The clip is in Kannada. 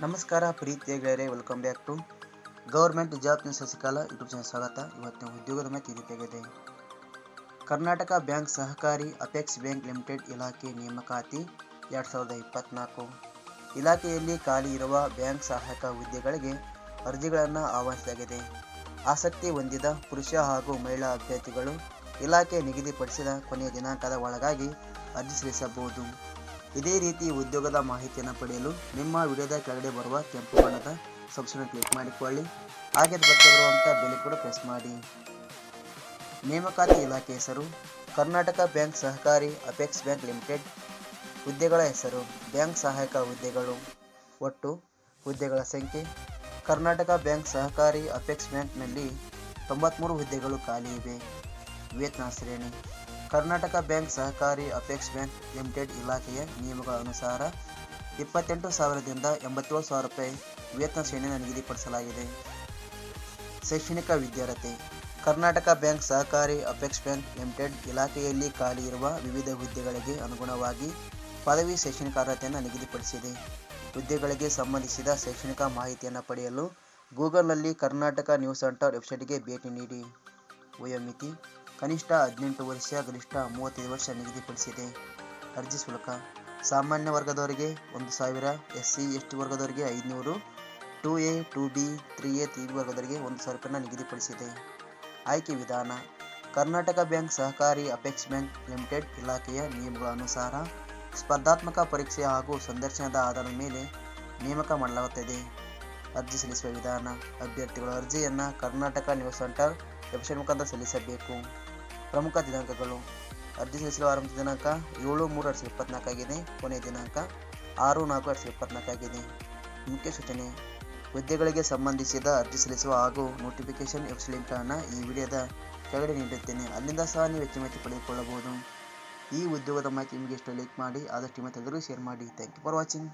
ನಮಸ್ಕಾರ ಪ್ರೀತಿಯ ಗೆಳೆಯರೆ, welcome back to government job news Shashikala YouTube channel ಸ್ವಾಗತ. ಇವತ್ತಿನ ಉದ್ಯೋಗದ ಮಾಹಿತಿ ಈ ರೀತಿಯಾಗಿದೆ. ಕರ್ನಾಟಕ ಬ್ಯಾಂಕ್ ಸಹಕಾರಿ ಅಪೆಕ್ಸ್ ಬ್ಯಾಂಕ್ ಲಿಮಿಟೆಡ್ ಇಲಾಖೆ ನೇಮಕಾತಿ 2024. ಇಲಾಖೆಯಲ್ಲಿ ಖಾಲಿ ಇರುವ ಬ್ಯಾಂಕ್ ಸಹಾಯಕ ಹುದ್ದೆಗಳಿಗೆ ಅರ್ಜಿಗಳನ್ನು ಆಹ್ವಾನಿಸಲಾಗಿದೆ. ಆಸಕ್ತಿ ಹೊಂದಿದ ಪುರುಷ ಹಾಗೂ ಮಹಿಳಾ ಅಭ್ಯರ್ಥಿಗಳು ಇಲಾಖೆ ನಿಗದಿಪಡಿಸಿದ ಕೊನೆಯ ದಿನಾಂಕದ ಒಳಗಾಗಿ ಅರ್ಜಿ ಸಲ್ಲಿಸಬಹುದು. ಇದೇ ರೀತಿ ಉದ್ಯೋಗದ ಮಾಹಿತಿಯನ್ನು ಪಡೆಯಲು ನಿಮ್ಮ ವಿಡಿಯೋದ ಕೆಳಗಡೆ ಬರುವ ಕೆಂಪು ಬಣ್ಣದ ಸಬ್ಸ್ಕ್ರೈಬ್ ಕ್ಲಿಕ್ ಮಾಡಿಕೊಳ್ಳಿ. ಹಾಗೆ ಬರುವಂಥ ಬೆಲ್ ಕೂಡ ಪ್ರೆಸ್ ಮಾಡಿ. ನೇಮಕಾತಿ ಇಲಾಖೆ ಹೆಸರು ಕರ್ನಾಟಕ ಬ್ಯಾಂಕ್ ಸಹಕಾರಿ ಅಪೆಕ್ಸ್ ಬ್ಯಾಂಕ್ ಲಿಮಿಟೆಡ್. ಹುದ್ದೆಗಳ ಹೆಸರು ಬ್ಯಾಂಕ್ ಸಹಾಯಕ ಹುದ್ದೆಗಳು. ಒಟ್ಟು ಹುದ್ದೆಗಳ ಸಂಖ್ಯೆ ಕರ್ನಾಟಕ ಬ್ಯಾಂಕ್ ಸಹಕಾರಿ ಅಪೆಕ್ಸ್ ಬ್ಯಾಂಕ್ನಲ್ಲಿ 93 ಹುದ್ದೆಗಳು ಖಾಲಿ ಇವೆ. ವೇತನ ಶ್ರೇಣಿ ಕರ್ನಾಟಕ ಬ್ಯಾಂಕ್ ಸಹಕಾರಿ ಅಪೆಕ್ಸ್ ಬ್ಯಾಂಕ್ ಲಿಮಿಟೆಡ್ ಇಲಾಖೆಯ ನಿಯಮಗಳ ಅನುಸಾರ 28,000ದಿಂದ 87,000 ರೂಪಾಯಿ ವೇತನ ಶ್ರೇಣಿಯನ್ನು ನಿಗದಿಪಡಿಸಲಾಗಿದೆ. ಶೈಕ್ಷಣಿಕ ವಿದ್ಯಾರ್ಹತೆ ಕರ್ನಾಟಕ ಬ್ಯಾಂಕ್ ಸಹಕಾರಿ ಅಪೆಕ್ಸ್ ಬ್ಯಾಂಕ್ ಲಿಮಿಟೆಡ್ ಇಲಾಖೆಯಲ್ಲಿ ಖಾಲಿ ಇರುವ ವಿವಿಧ ಹುದ್ದೆಗಳಿಗೆ ಅನುಗುಣವಾಗಿ ಪದವಿ ಶೈಕ್ಷಣಿಕ ಅರ್ಹತೆಯನ್ನು ನಿಗದಿಪಡಿಸಿದೆ. ಹುದ್ದೆಗಳಿಗೆ ಸಂಬಂಧಿಸಿದ ಶೈಕ್ಷಣಿಕ ಮಾಹಿತಿಯನ್ನು ಪಡೆಯಲು ಗೂಗಲ್ನಲ್ಲಿ ಕರ್ನಾಟಕ ನ್ಯೂಸ್ ಸೆಂಟರ್ ವೆಬ್ಸೈಟ್ಗೆ ಭೇಟಿ ನೀಡಿ. ವಯೋಮಿತಿ ಕನಿಷ್ಠ 18 ವರ್ಷ, ಗರಿಷ್ಠ 35 ವರ್ಷ ನಿಗದಿಪಡಿಸಿದೆ. ಅರ್ಜಿ ಶುಲ್ಕ ಸಾಮಾನ್ಯ ವರ್ಗದವರಿಗೆ 1,000, SC ST ವರ್ಗದವರಿಗೆ 500, 2A 2B 3A 3B ವರ್ಗದವರಿಗೆ 1,000 ರೂಪಾಯಿನ ನಿಗದಿಪಡಿಸಿದೆ. ಆಯ್ಕೆ ವಿಧಾನ ಕರ್ನಾಟಕ ಬ್ಯಾಂಕ್ ಸಹಕಾರಿ ಅಪೆಕ್ಸ್ ಬ್ಯಾಂಕ್ ಲಿಮಿಟೆಡ್ ಇಲಾಖೆಯ ನಿಯಮಗಳ ಅನುಸಾರ ಸ್ಪರ್ಧಾತ್ಮಕ ಪರೀಕ್ಷೆ ಹಾಗೂ ಸಂದರ್ಶನದ ಆಧಾರದ ಮೇಲೆ ನೇಮಕ ಮಾಡಲಾಗುತ್ತದೆ. ಅರ್ಜಿ ಸಲ್ಲಿಸುವ ವಿಧಾನ ಅಭ್ಯರ್ಥಿಗಳು ಅರ್ಜಿಯನ್ನು ಕರ್ನಾಟಕ ನ್ಯೂಸ್ ಸೆಂಟರ್ ವೆಬ್ಸೈಟ್ ಮುಖಾಂತರ ಸಲ್ಲಿಸಬೇಕು. ಪ್ರಮುಖ ದಿನಾಂಕಗಳು ಅರ್ಜಿ ಸಲ್ಲಿಸಲು ಆರಂಭಿಕ ದಿನಾಂಕ 7/3/2024 ಆಗಿದೆ. ಕೊನೆಯ ದಿನಾಂಕ 6/4/2024 ಆಗಿದೆ. ಮುಖ್ಯ ಸೂಚನೆ ಹುದ್ದೆಗಳಿಗೆ ಸಂಬಂಧಿಸಿದ ಅರ್ಜಿ ಸಲ್ಲಿಸುವ ಹಾಗೂ ನೋಟಿಫಿಕೇಶನ್ ವೆಬ್ಸೈಟ್ ಲಿಂಕ್ಗಳನ್ನು ಈ ವಿಡಿಯೋದ ಕೆಳಗಡೆ ನೀಡಿರುತ್ತೇನೆ. ಅಲ್ಲಿಂದ ಸಹ ನೀವು ಹೆಚ್ಚಿನ ಮಾಹಿತಿ ಪಡೆದುಕೊಳ್ಳಬಹುದು. ಈ ಉದ್ಯೋಗದ ಮಾಹಿತಿ ನಿಮಗೆ ಇಷ್ಟ ಲೈಕ್ ಮಾಡಿ, ಆದಷ್ಟು ನಿಮ್ಮ ಎಲ್ಲರಿಗೂ ಶೇರ್ ಮಾಡಿ. Thank you for watching.